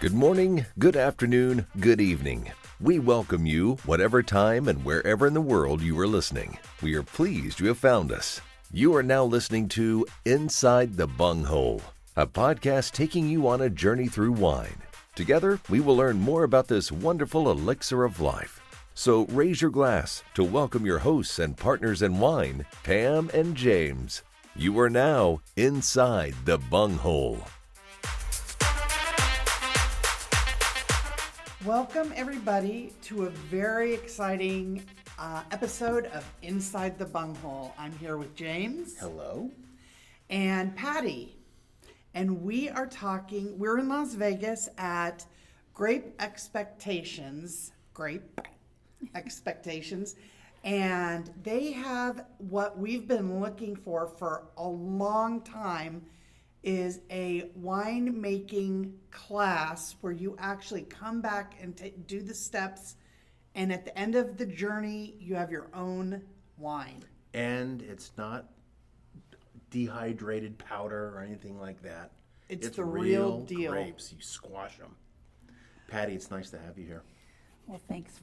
Good morning, good afternoon, good evening. We welcome you, whatever time and wherever in the world you are listening. We are pleased you have found us. You are now listening to Inside the Bunghole, a podcast taking you on a journey through wine. Together, we will learn more about this wonderful elixir of life. So raise your glass to welcome your hosts and partners in wine, Pam and James. You are now inside the bunghole. Welcome, everybody, to a very exciting episode of Inside the Bunghole. I'm here with James. Hello. And Patty. And we're in Las Vegas at Grape Expectations. And they have what we've been looking for a long time is a winemaking class where you actually come back and do the steps, and at the end of the journey, you have your own wine. And it's not dehydrated powder or anything like that. It's the real deal. Grapes. You squash them. Patty, it's nice to have you here. Well, thanks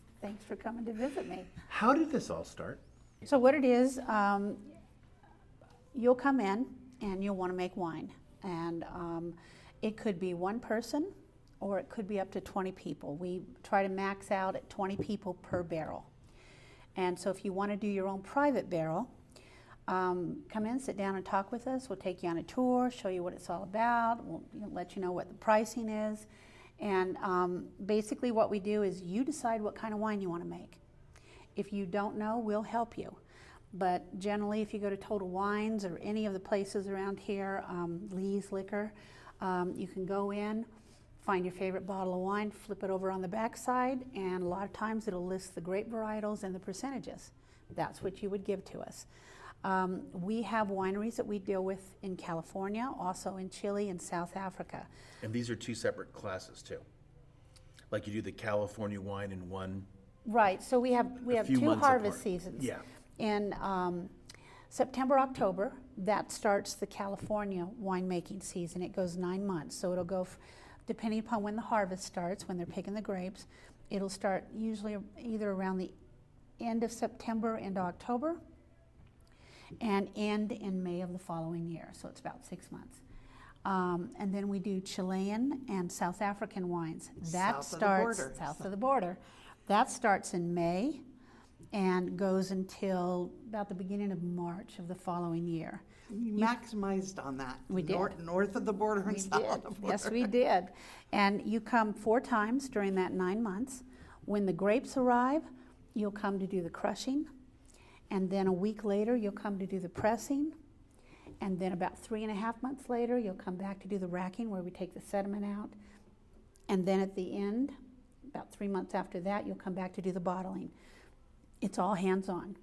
for coming to visit me. How did this all start? So what it is, you'll come in and you'll want to make wine. And it could be one person or it could be up to 20 people. We try to max out at 20 people per barrel. And so if you want to do your own private barrel, come in, sit down and talk with us. We'll take you on a tour, show you what it's all about. We'll let you know what the pricing is. And basically what we do is you decide what kind of wine you want to make. If you don't know, we'll help you. But generally, if you go to Total Wines or any of the places around here, Lee's Liquor, you can go in, find your favorite bottle of wine, flip it over on the back side, and a lot of times it'll list the grape varietals and the percentages. That's what you would give to us. We have wineries that we deal with in California, also in Chile and South Africa. And these are two separate classes too. Like you do the California wine in one. Right. So we have two harvest seasons. Yeah. In September, October, that starts the California winemaking season. It goes 9 months. So it'll go, depending upon when the harvest starts, when they're picking the grapes, it'll start usually either around the end of September into October and end in May of the following year. So it's about 6 months. And then we do Chilean and South African wines. That starts south of the border. That starts in May and goes until about the beginning of March of the following year. You maximized on that. We did. North of the border and south of the border. Yes, we did. And you come 4 times during that 9 months. When the grapes arrive, you'll come to do the crushing. And then a week later, you'll come to do the pressing. And then about 3.5 months later, you'll come back to do the racking where we take the sediment out. And then at the end, about 3 months after that, you'll come back to do the bottling. It's all hands-on.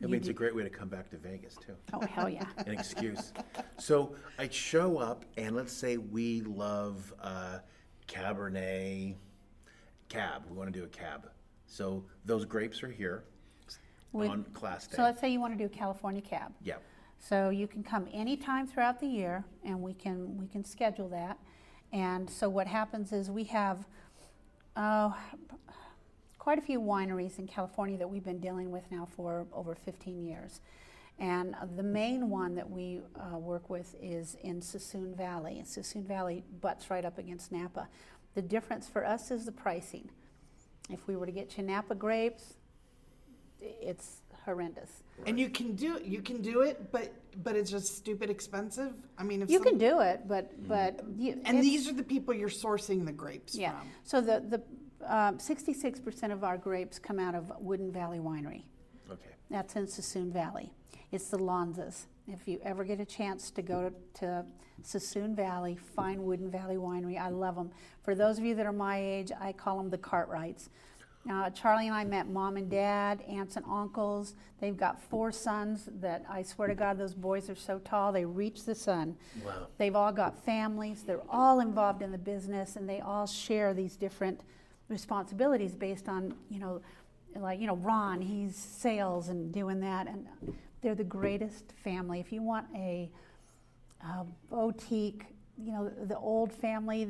I mean, it's a great way to come back to Vegas, too. Oh, hell yeah. An excuse. So I show up, and let's say we love Cabernet Cab. We want to do a Cab. So those grapes are here on class day. So let's say you want to do a California Cab. Yeah. So you can come anytime throughout the year, and we can schedule that. And so what happens is we have quite a few wineries in California that we've been dealing with now for over 15 years. And the main one that we work with is in Sassoon Valley. And Sassoon Valley butts right up against Napa. The difference for us is the pricing. If we were to get you Napa grapes, it's horrendous. And you can do it, but it's just stupid expensive. I mean, if you can do it, but these are the people you're sourcing the grapes from. So the 66% of our grapes come out of Woodin Valley Winery. Okay. That's in Sassoon Valley. It's the Lanzas. If you ever get a chance to go to Sassoon Valley, find Woodin Valley Winery. I love them. For those of you that are my age, I call them the Cartwrights. Charlie and I met mom and dad, aunts and uncles. They've got 4 sons that I swear to God, those boys are so tall, they reach the sun. Wow. They've all got families. They're all involved in the business, and they all share these different responsibilities based on, Ron, he's sales and doing that. And they're the greatest family. If you want a boutique, the old family,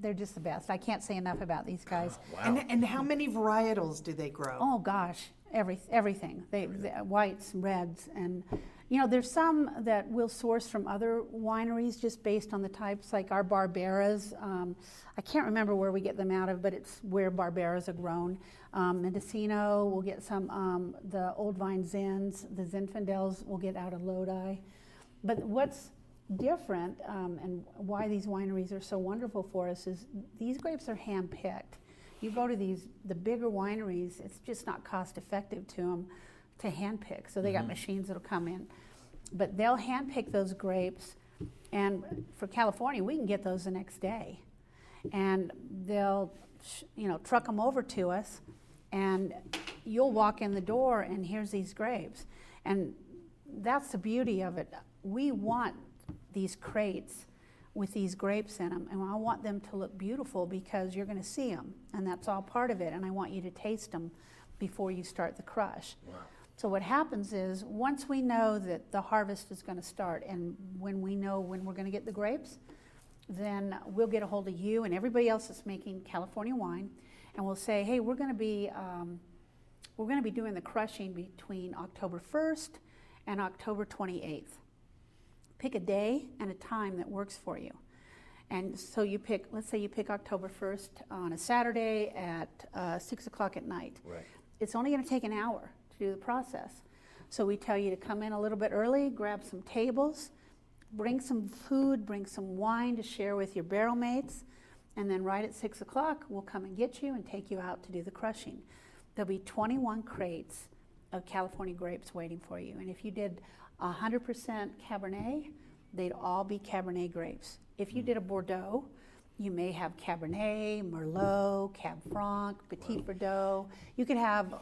they're just the best. I can't say enough about these guys. Wow. And how many varietals do they grow? Oh gosh, everything. They whites, reds, and there's some that we'll source from other wineries just based on the types, like our Barberas. I can't remember where we get them out of, but it's where Barberas are grown. Mendocino, we'll get some, the Old Vine Zins, the Zinfandels we'll get out of Lodi. But what's different and why these wineries are so wonderful for us is these grapes are hand-picked. You go to the bigger wineries, it's just not cost effective to them to hand pick. So they got machines that'll come in. But they'll hand pick those grapes, and for California, we can get those the next day. And they'll truck them over to us, and you'll walk in the door and here's these grapes. And that's the beauty of it. We want these crates with these grapes in them, and I want them to look beautiful because you're going to see them, and that's all part of it, and I want you to taste them before you start the crush. Wow. So what happens is, once we know that the harvest is going to start, and when we know when we're going to get the grapes, then we'll get a hold of you and everybody else that's making California wine, and we'll say, hey, we're going to be doing the crushing between October 1st and October 28th. Pick a day and a time that works for you. And so let's say you pick October 1st on a Saturday at 6 o'clock at night. Right. It's only going to take an hour to do the process. So we tell you to come in a little bit early, grab some tables, bring some food, bring some wine to share with your barrel mates, and then right at 6 o'clock, we'll come and get you and take you out to do the crushing. There'll be 21 crates of California grapes waiting for you. And if you did 100% Cabernet, they'd all be Cabernet grapes. If you did a Bordeaux, you may have Cabernet, Merlot, Cab Franc, Petit Verdot. You could have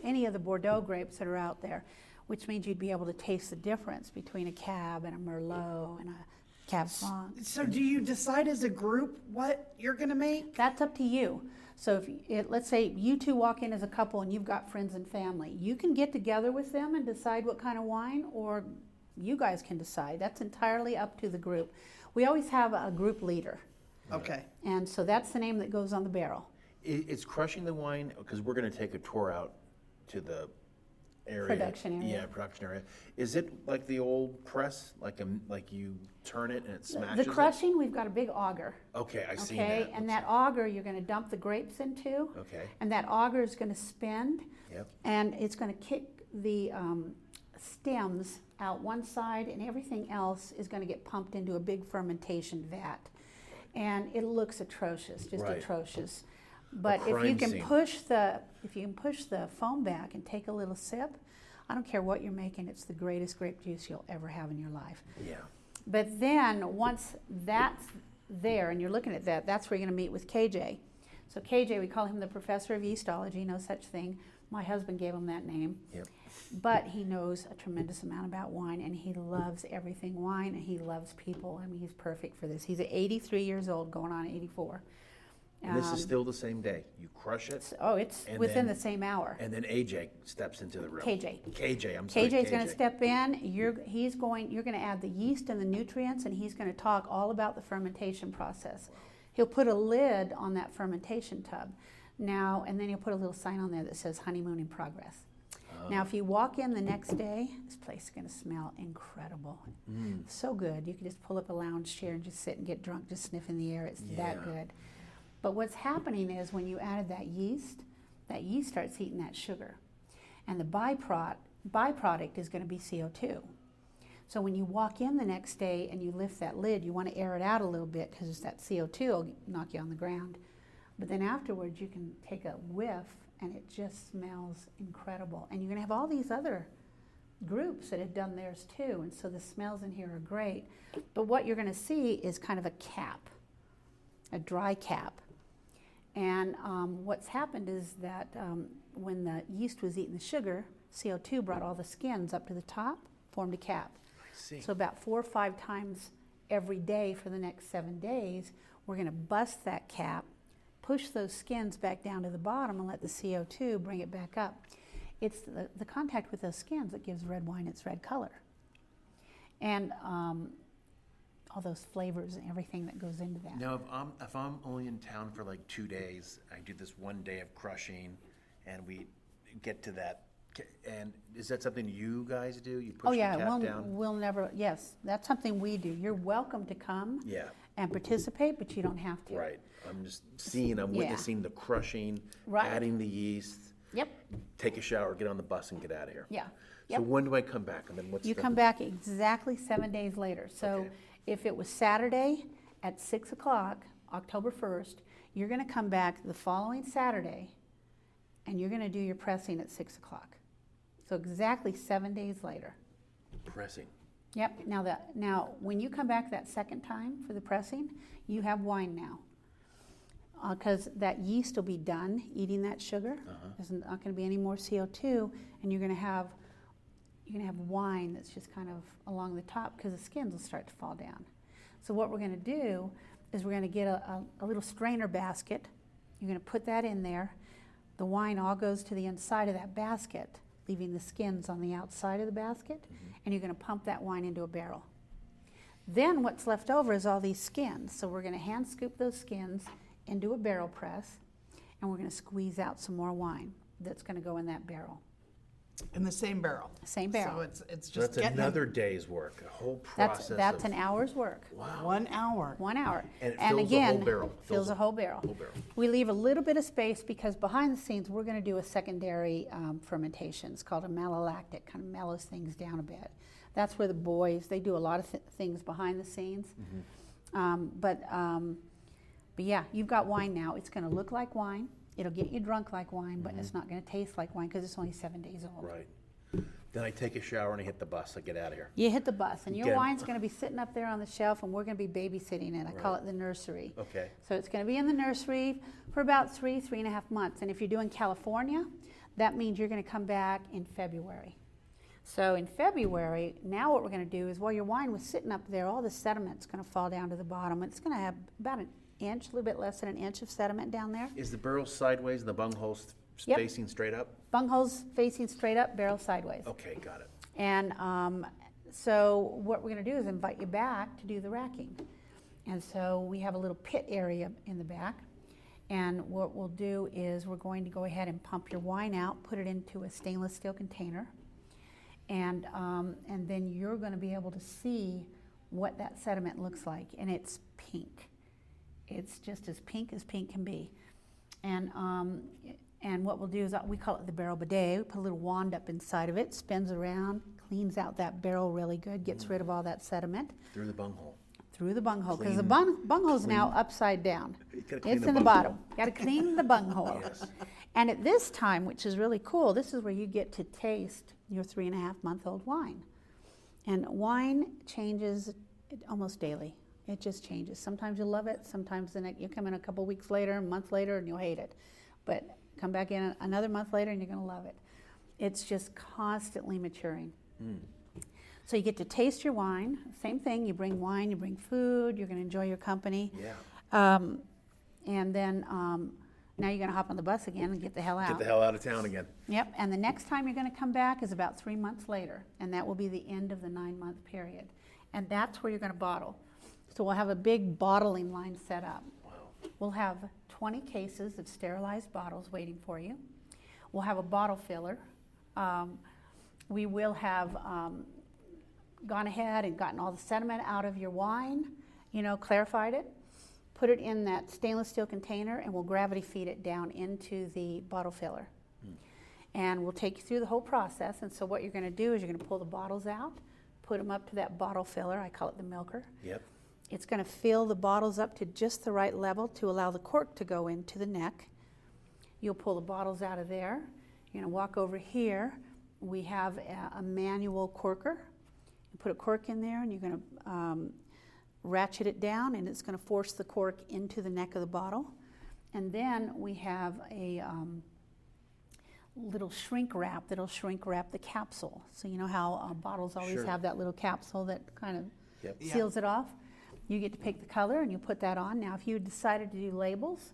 any of the Bordeaux grapes that are out there, which means you'd be able to taste the difference between a Cab and a Merlot and a Cab Franc. So do you decide as a group what you're going to make? That's up to you. So let's say you two walk in as a couple and you've got friends and family. You can get together with them and decide what kind of wine, or you guys can decide. That's entirely up to the group. We always have a group leader. Okay. And so that's the name that goes on the barrel. It's crushing the wine, because we're going to take a tour out to the area. Production area. Yeah, production area. Is it like the old press, like you turn it and it smashes The crushing, we've got a big auger. Okay, I see Okay, that. and that auger you're going to dump the grapes into. Okay. And that auger is going to spin. Yep. And it's going to kick the stems out one side, and everything else is going to get pumped into a big fermentation vat. And it looks atrocious, just Right. atrocious. But if crime you can scene. push the foam back and take a little sip, I don't care what you're making, it's the greatest grape juice you'll ever have in your life. Yeah. But then once that's there and you're looking at that, that's where you're going to meet with KJ. So KJ, we call him the professor of yeastology, no such thing. My husband gave him that name. Yep. But he knows a tremendous amount about wine, and he loves everything wine, and he loves people. I mean, he's perfect for this. He's 83 years old, going on 84. And this is still the same day. You crush it. It's and within then- the same hour. And then AJ steps into the room. KJ. I'm sorry. KJ's going to step in. You're going to add the yeast and the nutrients, and he's going to talk all about the fermentation process. He'll put a lid on that fermentation tub. Now, and then he'll put a little sign on there that says honeymoon in progress. Now, if you walk in the next day, this place is going to smell incredible. So good. You can just pull up a lounge chair and just sit and get drunk, just sniffing the air. It's that good. But what's happening is when you added that yeast starts eating that sugar. And the byproduct is going to be CO2. So when you walk in the next day and you lift that lid, you want to air it out a little bit because that CO2 will knock you on the ground. But then afterwards, you can take a whiff and it just smells incredible. And you're going to have all these other groups that have done theirs too. And so the smells in here are great. But what you're going to see is kind of a cap, a dry cap. And what's happened is that when the yeast was eating the sugar, CO2 brought all the skins up to the top, formed a cap. I see. So about 4 or 5 times every day for the next 7 days, we're going to bust that cap, push those skins back down to the bottom and let the CO2 bring it back up. It's the contact with those skins that gives red wine its red color. And all those flavors and everything that goes into that. Now, if I'm only in town for like 2 days, I do this one day of crushing, and we get to that. And is that something you guys do? You push Oh yeah, the tap down? we'll never. Yes, that's something we do. You're welcome to come Yeah. and participate, but you don't have to. Right. I'm just seeing. I'm Yeah. witnessing the crushing, Right. adding the yeast. Yep. Take a shower, get on the bus, and get out of here. Yeah. So Yep. when do I come back? And then what's You come back exactly 7 days later. So Okay. if it was Saturday at 6 o'clock, October 1st, you're going to come back the following Saturday, and you're going to do your pressing at 6 o'clock. So exactly 7 days later. pressing? Yep. Now, when you come back that second time for the pressing, you have wine now, because that yeast will be done eating that sugar. There's not going to be any more CO2, and you're going to have wine that's just kind of along the top because the skins will start to fall down. So what we're going to do is we're going to get a little strainer basket. You're going to put that in there. The wine all goes to the inside of that basket, leaving the skins on the outside of the basket, and you're going to pump that wine into a barrel. Then what's left over is all these skins. So we're going to hand scoop those skins into a barrel press, and we're going to squeeze out some more wine that's going to go in that barrel. In the same barrel. Same barrel. So it's So just that's getting another day's work, a whole process. That's of, an hour's work. 1 hour. 1 hour. And it fills a again, whole barrel. fills a whole barrel. Whole barrel. We leave a little bit of space because behind the scenes we're going to do a secondary fermentation. It's called a malolactic, kind of mellows things down a bit. That's where the boys, they do a lot of things behind the scenes. But yeah, you've got wine now. It's going to look like wine. It'll get you drunk like wine, but it's not going to taste like wine because it's only 7 days old. Right. Then I take a shower and I hit the bus. I get out of here. You hit the bus, and your Again. wine's going to be sitting up there on the shelf, and we're going to be babysitting it. I call it the nursery. Okay. So it's going to be in the nursery for about 3.5 months. And if you're doing California, that means you're going to come back in February. So in February, now what we're going to do is while your wine was sitting up there, all the sediment's going to fall down to the bottom. It's going to have about an inch, a little bit less than an inch of sediment down there. Is the barrel sideways and the bunghole's Yep. facing straight up? Bunghole's facing straight up, barrel sideways. Okay, got it. And so what we're going to do is invite you back to do the racking. And so we have a little pit area in the back. And what we'll do is we're going to go ahead and pump your wine out, put it into a stainless steel container. And then you're going to be able to see what that sediment looks like. And it's pink. It's just as pink can be. And what we'll do is we call it the barrel bidet. We put a little wand up inside of it, spins around, cleans out that barrel really good, gets rid of all that sediment. Through the bunghole. Through the bunghole, because the Clean- bunghole's now upside down. You gotta clean It's the in the bunghole. bottom. Got to clean the bunghole. Yes. And at this time, which is really cool, this is where you get to taste your 3.5-month-old wine. And wine changes almost daily. It just changes. Sometimes you love it. Sometimes you come in a couple weeks later, a month later, and you'll hate it. But come back in another month later, and you're going to love it. It's just constantly maturing. So you get to taste your wine. Same thing. You bring wine. You bring food. You're going to enjoy your company. Yeah. And then now you're going to hop on the bus again and get the hell out. Get the hell out of town again. Yep, and the next time you're going to come back is about 3 months later, and that will be the end of the 9-month period. And that's where you're going to bottle. So we'll have a big bottling line set up. Wow. We'll have 20 cases of sterilized bottles waiting for you. We'll have a bottle filler. We will have gone ahead and gotten all the sediment out of your wine, clarified it, put it in that stainless steel container, and we'll gravity feed it down into the bottle filler. And we'll take you through the whole process. And so what you're going to do is you're going to pull the bottles out, put them up to that bottle filler. I call it the milker. Yep. It's going to fill the bottles up to just the right level to allow the cork to go into the neck. You'll pull the bottles out of there. You're going to walk over here. We have a manual corker. You put a cork in there, and you're going to ratchet it down, and it's going to force the cork into the neck of the bottle. And then we have a little shrink wrap that'll shrink wrap the capsule. So you know how bottles always Sure. have that little capsule that kind of Yep. seals it off? You get to pick the color, and you put that on. Now, if you decided to do labels,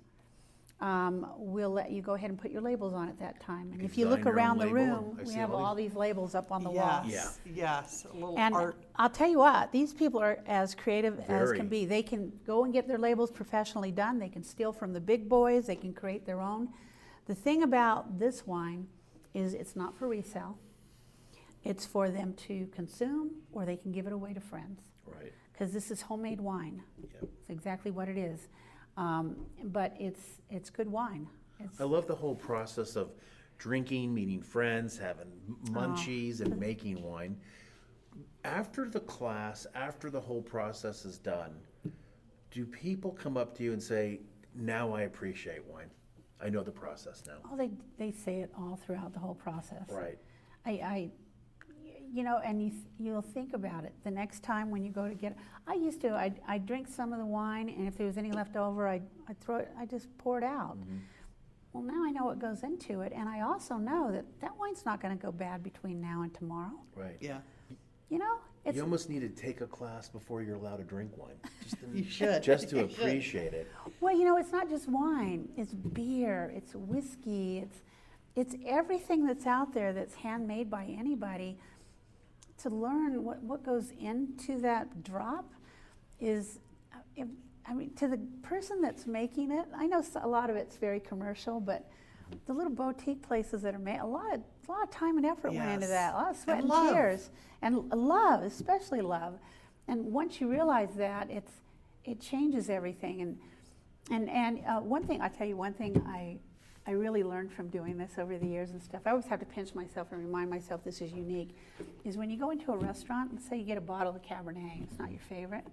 we'll let you go ahead and put your labels on at that time. And You if you look design your own around the label. room, I we see have all all these labels up on the wall. Yes, yes, a little And art. I'll tell you what, these people are as creative as Very. can be. They can go and get their labels professionally done. They can steal from the big boys. They can create their own. The thing about this wine is it's not for resale. It's for them to consume, or they can give it away to friends. Right. Because this is homemade wine. Yep. It's exactly what it is. But it's good wine. It's, I love the whole process of drinking, meeting friends, having munchies, and making wine. After the class, after the whole process is done, do people come up to you and say, now I appreciate wine? I know the process now. oh, they say it all throughout the whole process. Right. I you know, and you'll think about it the next time when you go to get. I'd drink some of the wine, and if there was any left over, I'd throw it. I just pour it out. Well, now I know what goes into it, and I also know that wine's not going to go bad between now and tomorrow. Right. Yeah, You know, it's You almost need to take a class before you're allowed to drink wine. you should. Just to You should. appreciate it. well, you know, it's not just wine. It's beer. It's whiskey. It's everything that's out there that's handmade by anybody. To learn what goes into that drop is, I mean, to the person that's making it, I know a lot of it's very commercial, but the little boutique places that are made, a lot of time and effort went into Yes. that, a lot of sweat And and love. tears, and love, especially love. And once you realize that, it changes everything. And one thing, I tell you one thing I really learned from doing this over the years and stuff, I always have to pinch myself and remind myself this is unique, is when you go into a restaurant and say you get a bottle of Cabernet, it's not your favorite,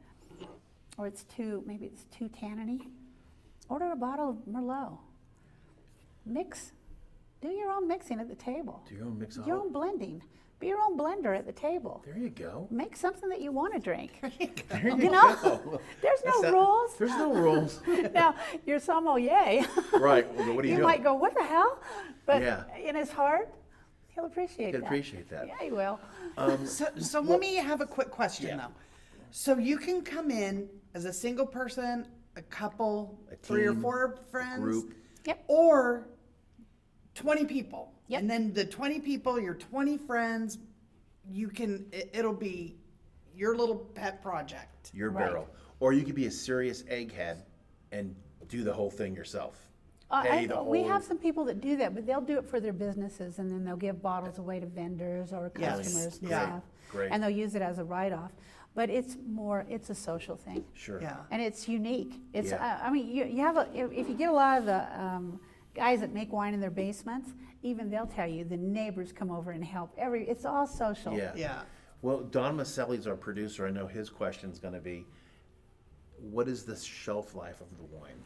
or maybe it's too tanniny, order a bottle of Merlot. Mix, do your own mixing at the table. Do your own mix Your own blending. Be your own blender at the table. There you go. Make something that you want to drink. There You know, go. there's no That's rules. There's no rules. Now, your sommelier, Right. Well, what are you you doing? might go, what the hell? But Yeah. in his heart, he'll appreciate He'll that. appreciate that. Yeah, he will. So let me have a quick question Yeah. though. So you can come in as a single person, a couple, A 3 or team, 4 friends, group. Yep. or 20 people. Yep. And then the 20 people, your 20 friends, it'll be your little pet project. Your Right. barrel. Or you could be a serious egghead and do the whole thing yourself. Pay the We whole- have some people that do that, but they'll do it for their businesses, and then they'll give bottles away to vendors or Yes. customers and Yeah. stuff. Great. And they'll use it as a write-off. But it's a social thing. Sure. Yeah. And it's unique. It's, Yeah. I mean, you have if you get a lot of the guys that make wine in their basements, even they'll tell you the neighbors come over and help. It's all social. Yeah. Yeah. Well, Don Maselli's our producer. I know his question's going to be, what is the shelf life of the wine?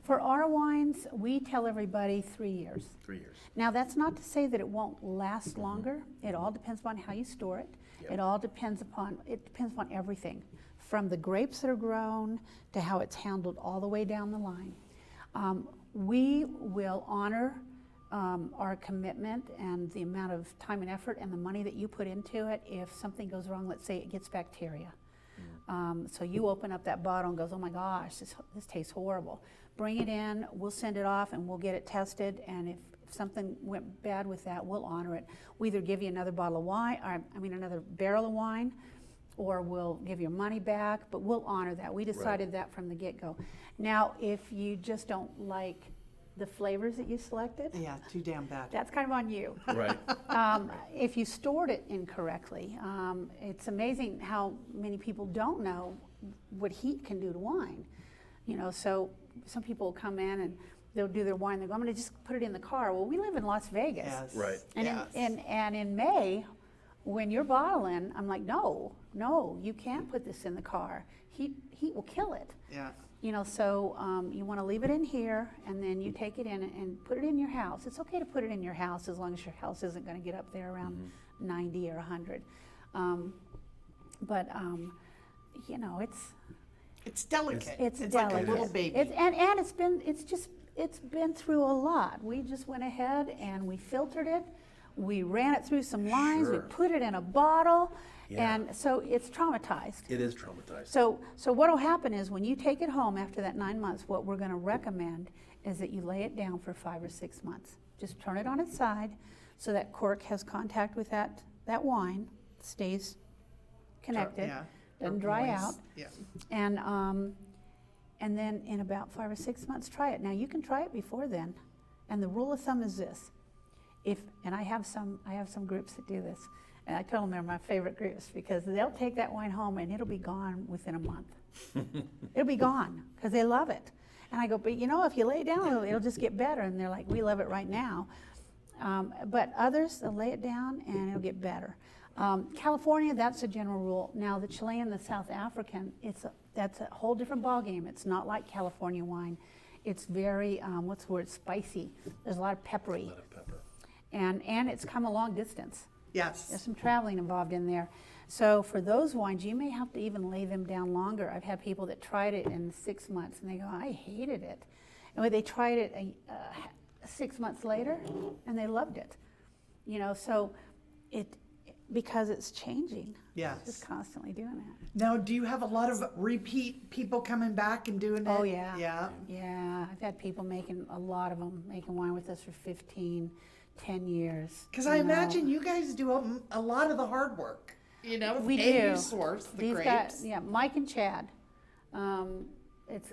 For our wines, we tell everybody 3 years. 3 years. Now, that's not to say that it won't last longer. It all depends upon how you store it. Yep. It all depends upon everything, from the grapes that are grown to how it's handled all the way down the line. We will honor our commitment and the amount of time and effort and the money that you put into it. If something goes wrong, let's say it gets bacteria. So you open up that bottle and goes, oh my gosh, this tastes horrible. Bring it in, we'll send it off and we'll get it tested, and if something went bad with that, we'll honor it. We'll either give you another bottle of wine, another barrel of wine, or we'll give your money back, but we'll honor that. We decided that from the get-go. Now, if you just don't like the flavors that you selected, Yeah, too damn bad. that's kind of on you. Right. If you stored it incorrectly, it's amazing how many people don't know what heat can do to wine. You know, so some people will come in and they'll do their wine. They go, I'm going to just put it in the car. Well, we live in Las Vegas. Yes. Right. And, Yes. and in May, when you're bottling, I'm like, no, you can't put this in the car. Heat will kill it. Yeah. You know, so you want to leave it in here, and then you take it in and put it in your house. It's okay to put it in your house as long as your house isn't going to get up there around 90 or 100. You know, It's delicate. it's like delicate. a little baby. It's been through a lot. We just went ahead and we filtered it. We ran it through some lines. We Sure. put it in a bottle, Yeah. and so it's traumatized. It is traumatized. So what will happen is when you take it home after that 9 months, what we're going to recommend is that you lay it down for 5 or 6 months. Just turn it on its side so that cork has contact with that wine, stays connected, doesn't dry out. Yeah. And then in about 5 or 6 months, try it. Now you can try it before then, and the rule of thumb is this: and I have some groups that do this, and I tell them they're my favorite groups because they'll take that wine home and it'll be gone within a month. It'll be gone because they love it. And I go, but if you lay it down a little, it'll just get better. And they're like, we love it right now. But others, they'll lay it down and it'll get better. California, that's a general rule. Now the Chilean, the South African, that's a whole different ballgame. It's not like California wine. It's very, spicy. There's a lot of peppery. A lot of pepper. And it's come a long distance. Yes. There's some traveling involved in there. So for those wines, you may have to even lay them down longer. I've had people that tried it in 6 months and they go, I hated it. And when they tried it 6 months later and they loved it. So because it's changing. Yes. It's just constantly doing that. Now, do you have a lot of repeat people coming back and doing it? Oh, yeah. Yeah. Yeah. I've had people making wine with us for 15, 10 years. Because I imagine you guys do a lot of the hard work. We do. You source the These grapes. guys, Mike and Chad. It's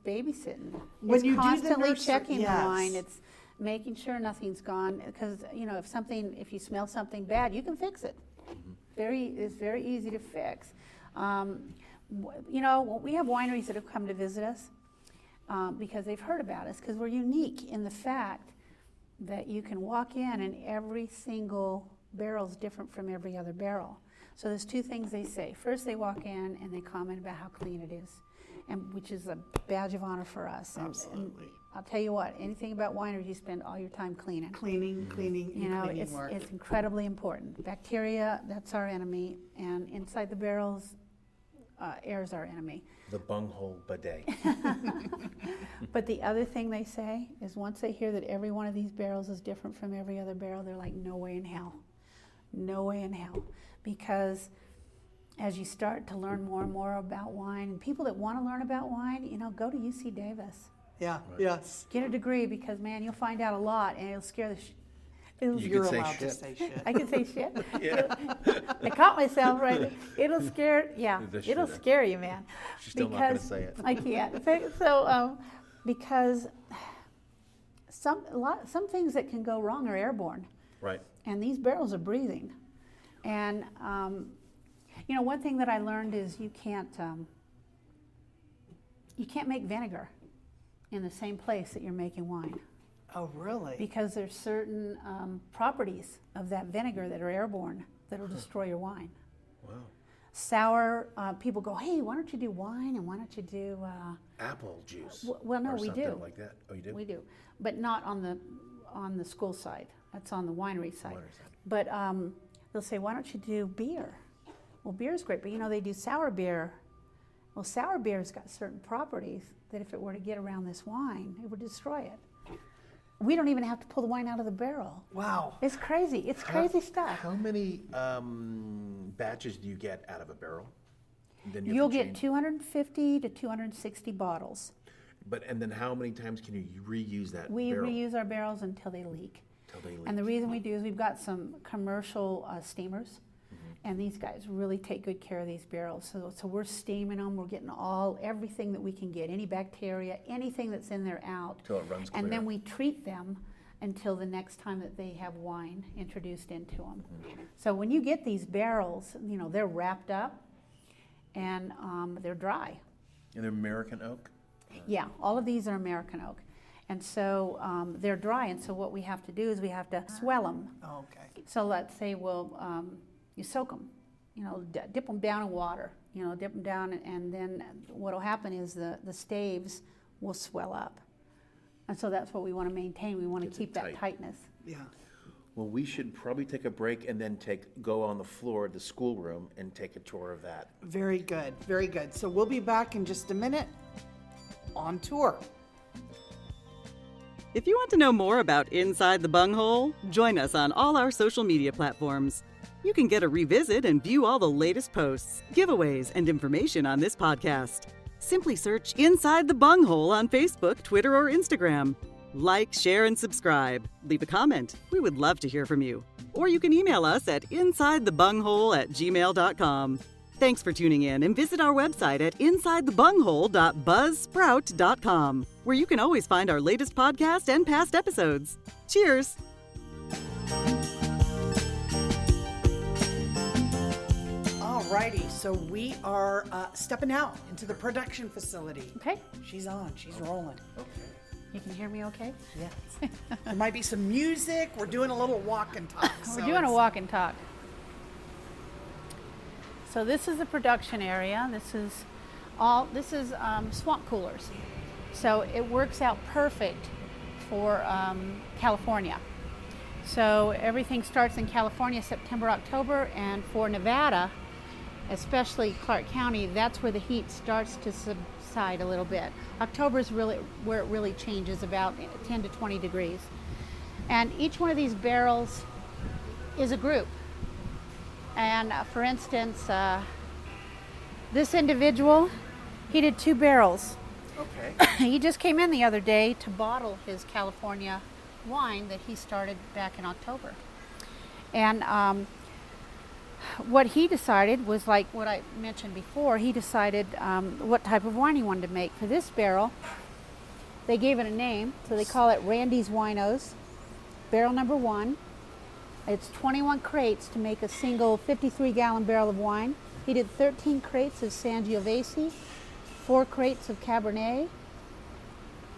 babysitting. When It's you do the constantly nursery- checking yes. the wine. It's making sure nothing's gone. Because if you smell something bad, you can fix it. It's very easy to fix. We have wineries that have come to visit us because they've heard about us. Because we're unique in the fact that you can walk in and every single barrel is different from every other barrel. So there's two things they say. First, they walk in and they comment about how clean it is, and which is a badge of honor for us. Absolutely. And I'll tell you what, anything about wineries, you spend all your time cleaning. Cleaning, cleaning work. It's incredibly important. Bacteria, that's our enemy, and inside the barrels, air is our enemy. The bunghole bidet. But the other thing they say is once they hear that every one of these barrels is different from every other barrel, they're like, no way in hell. No way in hell. Because as you start to learn more and more about wine, and people that want to learn about wine, go to UC Davis. Yeah, right. Yes. Get a degree because, man, you'll find out a lot, and it'll scare the You're allowed to say shit. I can say shit. Yeah. I caught myself right. It'll scare you, man. She's still not going to say it. I can't. So, because some things that can go wrong are airborne. Right. And these barrels are breathing. And one thing that I learned is you can't make vinegar in the same place that you're making wine. Oh, really? Because there's certain properties of that vinegar that are airborne that will destroy your wine. Wow. Sour, people go, hey, why don't you do wine and why don't you do... apple juice. Well, no, or we something do. like that. Oh, you do? We do, but not on the school side. That's on the winery side. Winery side. But they'll say, why don't you do beer? Well, beer's great, but they do sour beer. Well, sour beer's got certain properties that if it were to get around this wine, it would destroy it. We don't even have to pull the wine out of the barrel. Wow. It's crazy. It's crazy stuff. How many batches do you get out of a barrel? And then You'll get 250 to 260 bottles. And then how many times can you reuse that We barrel? reuse our barrels until they leak. And the reason we do is we've got some commercial steamers, and these guys really take good care of these barrels. So we're steaming them. We're getting everything that we can get, any bacteria, anything that's in there out. Till it runs clear. And then we treat them until the next time that they have wine introduced into them. So when you get these barrels, they're wrapped up and they're dry. And they're American oak? Yeah, all of these are American oak. And so they're dry, and so what we have to do is we have to swell them. Oh, okay. So let's say you soak them, dip them down in water, dip them down, and then what will happen is the staves will swell up. And so that's what we want to maintain. We want to keep that tightness. Yeah. Well, we should probably take a break and then go on the floor of the schoolroom and take a tour of that. Very good. Very good. So we'll be back in just a minute on tour. If you want to know more about Inside the Bunghole, join us on all our social media platforms. You can get a revisit and view all the latest posts, giveaways, and information on this podcast. Simply search Inside the Bunghole on Facebook, Twitter, or Instagram. Like, share, and subscribe. Leave a comment. We would love to hear from you. Or you can email us at insidethebunghole@gmail.com. Thanks for tuning in, and visit our website at insidethebunghole.buzzsprout.com, where you can always find our latest podcast and past episodes. Cheers! Alrighty, so we are stepping out into the production facility. Okay. She's on. She's rolling. You can hear me okay? Yes. There might be some music. We're doing a little walk and talk. We're doing a walk and talk. So this is the production area. This is swamp coolers. So it works out perfect for California. So everything starts in California September, October, and for Nevada, especially Clark County, that's where the heat starts to subside a little bit. October is really where it really changes, about 10 to 20 degrees. And each one of these barrels is a group. And for instance, this individual, he did 2 barrels. Okay. He just came in the other day to bottle his California wine that he started back in October. And what he decided was, like what I mentioned before, he decided what type of wine he wanted to make. For this barrel, they gave it a name, so they call it Randy's Winos. Barrel number 1. It's 21 crates to make a single 53-gallon barrel of wine. He did 13 crates of Sangiovese, 4 crates of Cabernet,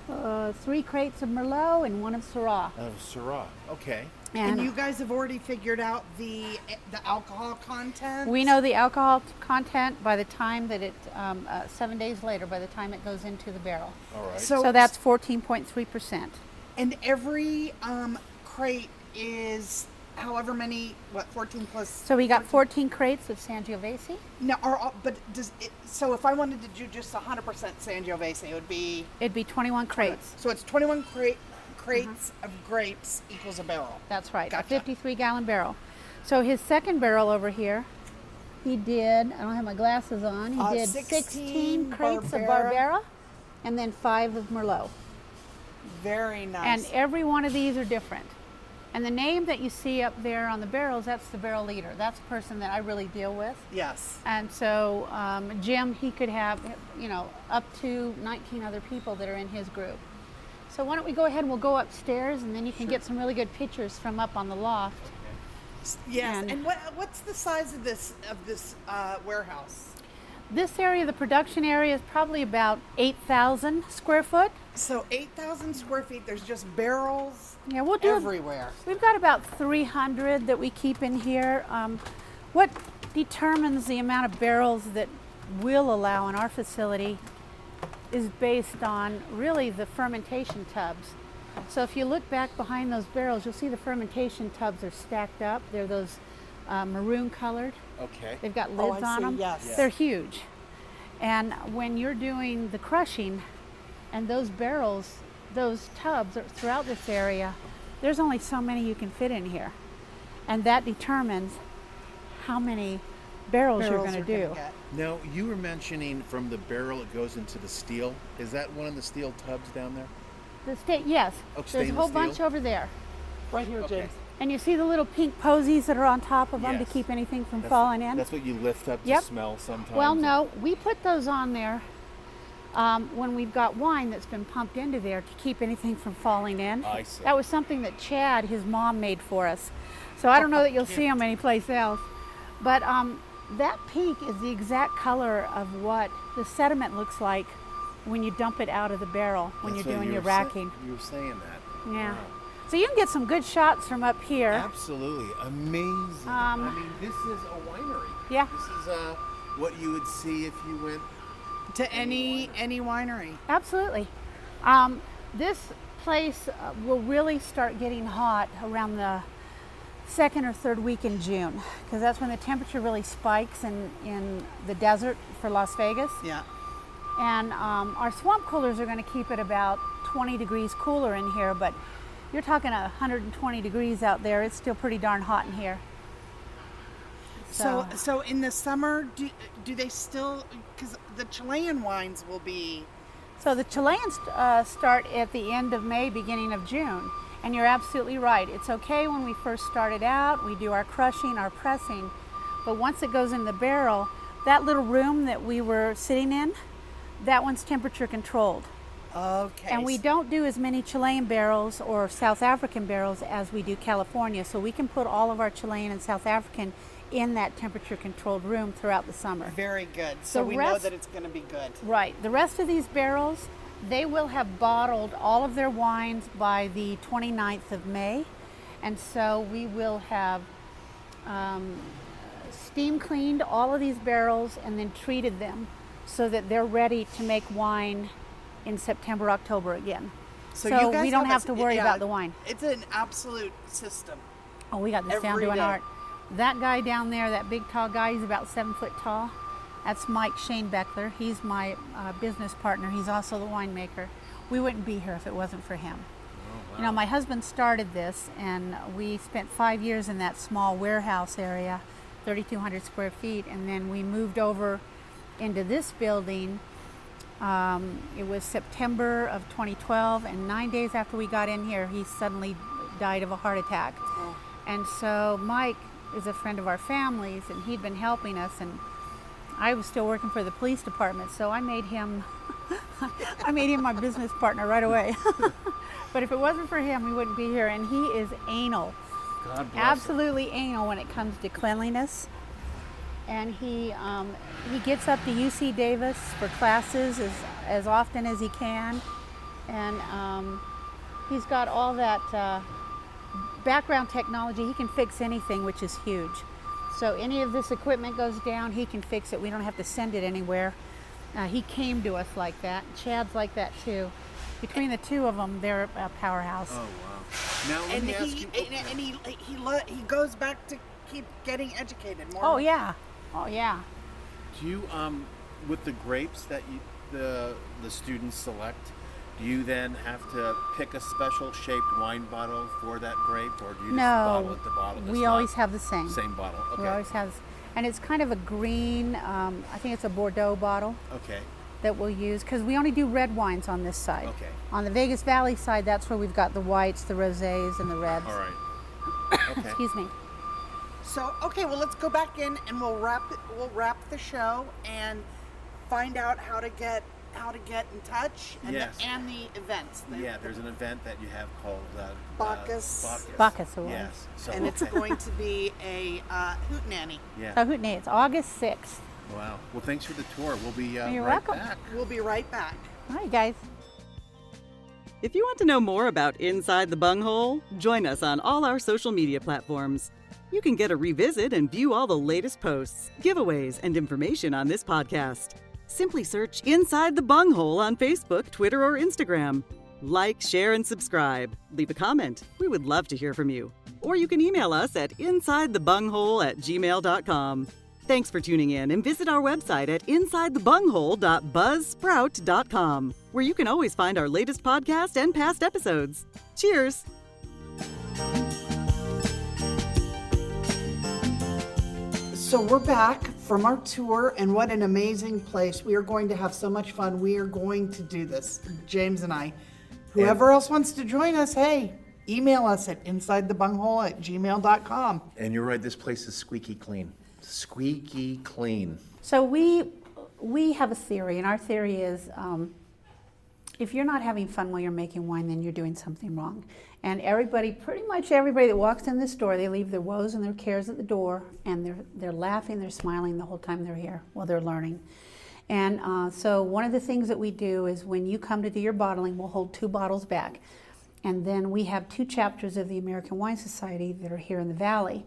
3 crates of Merlot, and 1 of Syrah. Syrah. Okay. And you guys have already figured out the alcohol content? We know the alcohol content by the time that 7 days later, by the time it goes into the barrel. All right. So that's 14.3%. And every crate is however many, 14 plus? So we got 14 crates of Sangiovese. No, so if I wanted to do just 100% Sangiovese, it would be? It'd be 21 crates. So it's 21 crates of grapes equals a barrel. That's right, Gotcha. a 53-gallon barrel. So his second barrel over here, he did, I don't have my glasses on, he did 16 crates of Barbera and then 5 of Merlot. Very nice. And every one of these are different. And the name that you see up there on the barrels, that's the barrel leader. That's the person that I really deal with. Yes. And so Jim, he could have, up to 19 other people that are in his group. So why don't we go ahead and we'll go upstairs, and then you can get some really good pictures from up on the loft. Yes. And what's the size of this warehouse? This area, the production area, is probably about 8,000 square foot. So 8,000 square feet. There's just barrels. Yeah, we'll do everywhere. We've got about 300 that we keep in here. What determines the amount of barrels that we'll allow in our facility is based on really the fermentation tubs. So if you look back behind those barrels, you'll see the fermentation tubs are stacked up. They're those maroon colored. Okay. They've got lids on them. Yes. They're huge. And when you're doing the crushing, and those barrels, those tubs are throughout this area, there's only so many you can fit in here. And that determines how many barrels you're going to do. Now, you were mentioning from the barrel it goes into the steel. Is that one of the steel tubs down there? Yes. Oh, there's a whole bunch steel? over there. Right here, Okay. James. And you see the little pink posies that are on top of them to Yes. keep anything from falling in? That's what you lift up to Yep. smell sometimes. Well, no, we put those on there when we've got wine that's been pumped into there to keep anything from falling in. I see. That was something that Chad, his mom, made for us. So I don't know that you'll see them anyplace else. But that pink is the exact color of what the sediment looks like when you dump it out of the barrel when That's you're what doing you your were racking. You were saying that. Yeah. Wow. So you can get some good shots from up here. Absolutely. Amazing. I mean, this is a winery. Yeah. This is what you would see if you went To any winery. Absolutely. This place will really start getting hot around the second or third week in June, because that's when the temperature really spikes in the desert for Las Vegas. Yeah. And our swamp coolers are going to keep it about 20 degrees cooler in here, but you're talking 120 degrees out there. It's still pretty darn hot in here. So in the summer, do they still, because the Chilean wines will be... So the Chileans start at the end of May, beginning of June. And you're absolutely right. It's okay when we first started out, we do our crushing, our pressing, but once it goes in the barrel, that little room that we were sitting in, that one's temperature controlled. Okay. And we don't do as many Chilean barrels or South African barrels as we do California, so we can put all of our Chilean and South African in that temperature controlled room throughout the summer. Very good. So we know that it's going to be good. Right. The rest of these barrels, they will have bottled all of their wines by the 29th of May. And so we will have steam cleaned all of these barrels and then treated them so that they're ready to make wine in September, October again. So you guys we don't have to worry about the wine. It's an absolute system. Oh, we got this down to an art. That guy down there, that big tall guy, he's about 7 foot tall. That's Mike Schoenbeckler. He's my business partner. He's also the winemaker. We wouldn't be here if it wasn't for him. Oh, wow. You know, my husband started this, and we spent 5 years in that small warehouse area, 3,200 square feet, and then we moved over into this building. It was September of 2012, and 9 days after we got in here, he suddenly died of a heart attack. Oh. And so Mike is a friend of our family's, and he'd been helping us, and I was still working for the police department, so I made him my business partner right away. But if it wasn't for him, we wouldn't be here. And he is anal, God bless absolutely anal when it comes to cleanliness. And he gets up to UC Davis for classes as often as he can, and he's got all that background technology. He can fix anything, which is huge. So any of this equipment goes down, he can fix it. We don't have to send it anywhere. He came to us like that. Chad's like that too. Between the two of them, they're a powerhouse. Oh wow! Now let And me ask you. he goes back to keep getting educated more. Oh yeah, oh yeah. Do you with the grapes that the students select? Do you then have to pick a special shaped wine bottle for that grape, or do you just bottle it to bottle? We always have the same. Same bottle. Okay. We always have, and it's kind of a green. I think it's a Bordeaux bottle. Okay. That we'll use, because we only do red wines on this side. Okay. On the Vegas Valley side, that's where we've got the whites, the rosés, and the reds. All right. Okay. Excuse me. So well, let's go back in and we'll wrap the show and find out how to get in touch and Yes. and the events. Yeah, there's an event that you have called Bacchus. Bacchus Award. Yes. So, And it's going to be a hootenanny. Yeah. So Hootenanny, it's August 6th. Wow. Well, thanks for the tour. We'll be You're right welcome. back. We'll be right back. All right, guys. If you want to know more about Inside the Bunghole, join us on all our social media platforms. You can get a revisit and view all the latest posts, giveaways, and information on this podcast. Simply search Inside the Bunghole on Facebook, Twitter, or Instagram. Like, share, and subscribe. Leave a comment. We would love to hear from you. Or you can email us at insidethebunghole@gmail.com. Thanks for tuning in, and visit our website at insidethebunghole.buzzsprout.com, where you can always find our latest podcast and past episodes. Cheers! So we're back from our tour, and what an amazing place. We are going to have so much fun. We are going to do this, James and I. Whoever else wants to join us, hey, email us at insidethebunghole@gmail.com. And you're right, this place is squeaky clean. Squeaky clean. So we have a theory, and our theory is if you're not having fun while you're making wine, then you're doing something wrong. And pretty much everybody that walks in this door, they leave their woes and their cares at the door, and they're laughing, they're smiling the whole time they're here while they're learning. And so one of the things that we do is when you come to do your bottling, we'll hold 2 bottles back. And then we have 2 chapters of the American Wine Society that are here in the Valley.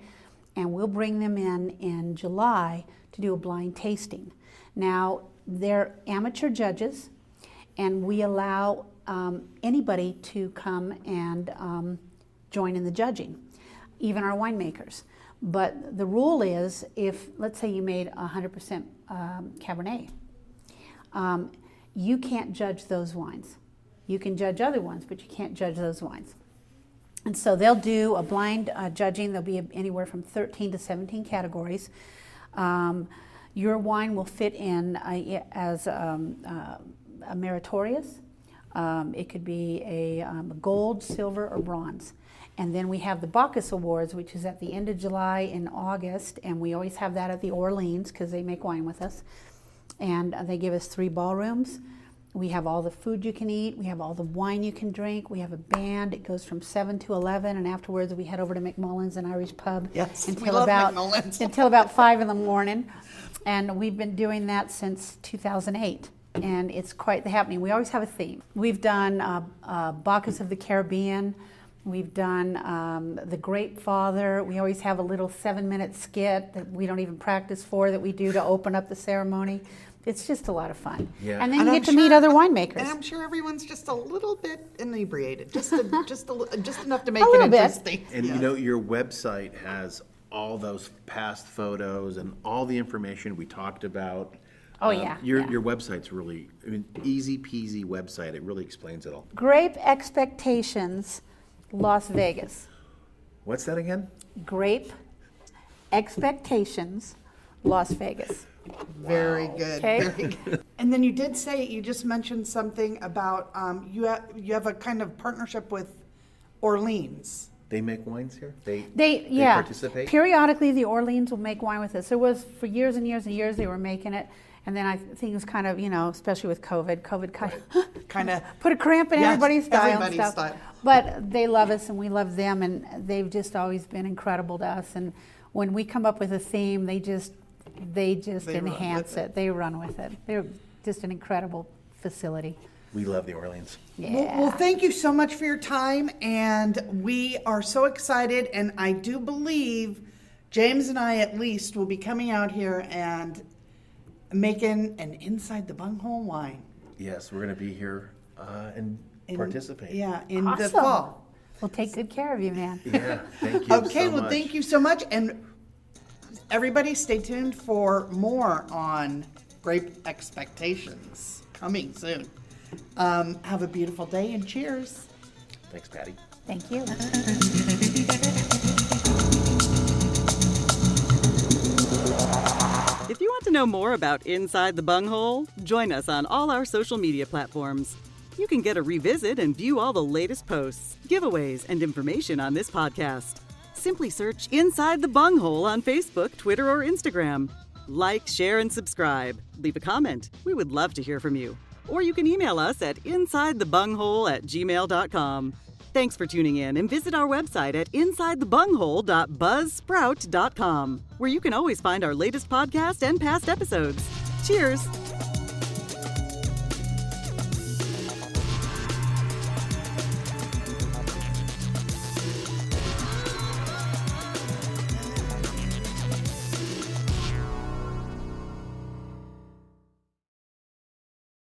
And we'll bring them in July to do a blind tasting. Now, they're amateur judges, and we allow anybody to come and join in the judging, even our winemakers. But the rule is, if, let's say you made 100% Cabernet, you can't judge those wines. You can judge other ones, but you can't judge those wines. And so they'll do a blind judging. There'll be anywhere from 13 to 17 categories. Your wine will fit in as a meritorious. It could be a gold, silver, or bronze. And then we have the Bacchus Awards, which is at the end of July and August, and we always have that at the Orleans because they make wine with us. And they give us 3 ballrooms. We have all the food you can eat. We have all the wine you can drink. We have a band. It goes from 7 to 11, and afterwards we head over to McMullen's, an Irish pub, Yes, we until love about McMullen's. until about 5 in the morning. And we've been doing that since 2008, and it's quite the happening. We always have a theme. We've done Bacchus of the Caribbean. We've done the Grape Father. We always have a little 7-minute skit that we don't even practice for that we do to open up the ceremony. It's just a lot of fun. Yeah. And then And you I'm get to meet other winemakers. And I'm sure everyone's just a little bit inebriated, just enough to make A it little bit. interesting. And you know, your website has all those past photos and all the information we talked about. Oh, yeah, yeah. Your website's really, I mean, easy peasy website. It really explains it all. Grape Expectations, Las Vegas. What's that again? Grape Expectations, Las Vegas. Very good. Okay. Very good. And then you did say, you just mentioned something about you have a kind of partnership with Orleans. They make wines here? They Yeah. participate? Periodically, the Orleans will make wine with us. There was, for years and years and years, they were making it. And then I think it was kind of, especially with COVID Kind of. put a cramp in Yes, everybody's style everybody's and stuff. style. But they love us and we love them, and they've just always been incredible to us. And when we come up with a theme, they just run enhance with it. They run with it. They're just an incredible facility. We love the Orleans. Yeah. Well, thank you so much for your time, and we are so excited, and I do believe James and I at least will be coming out here and making an inside the bunghole wine. Yes, we're going to be here and participate. Yeah, in the Awesome. fall. We'll take good care of you, man. Yeah, thank you Okay, so well, much. thank you so much, and everybody stay tuned for more on Grape Expectations coming soon. Have a beautiful day, and cheers. Thanks, Patty. Thank you. If you want to know more about Inside the Bunghole, join us on all our social media platforms. You can get a revisit and view all the latest posts, giveaways, and information on this podcast. Simply search Inside the Bunghole on Facebook, Twitter, or Instagram. Like, share, and subscribe. Leave a comment. We would love to hear from you. Or you can email us at insidethebunghole@gmail.com. Thanks for tuning in, and visit our website at insidethebunghole.buzzsprout.com, where you can always find our latest podcast and past episodes. Cheers!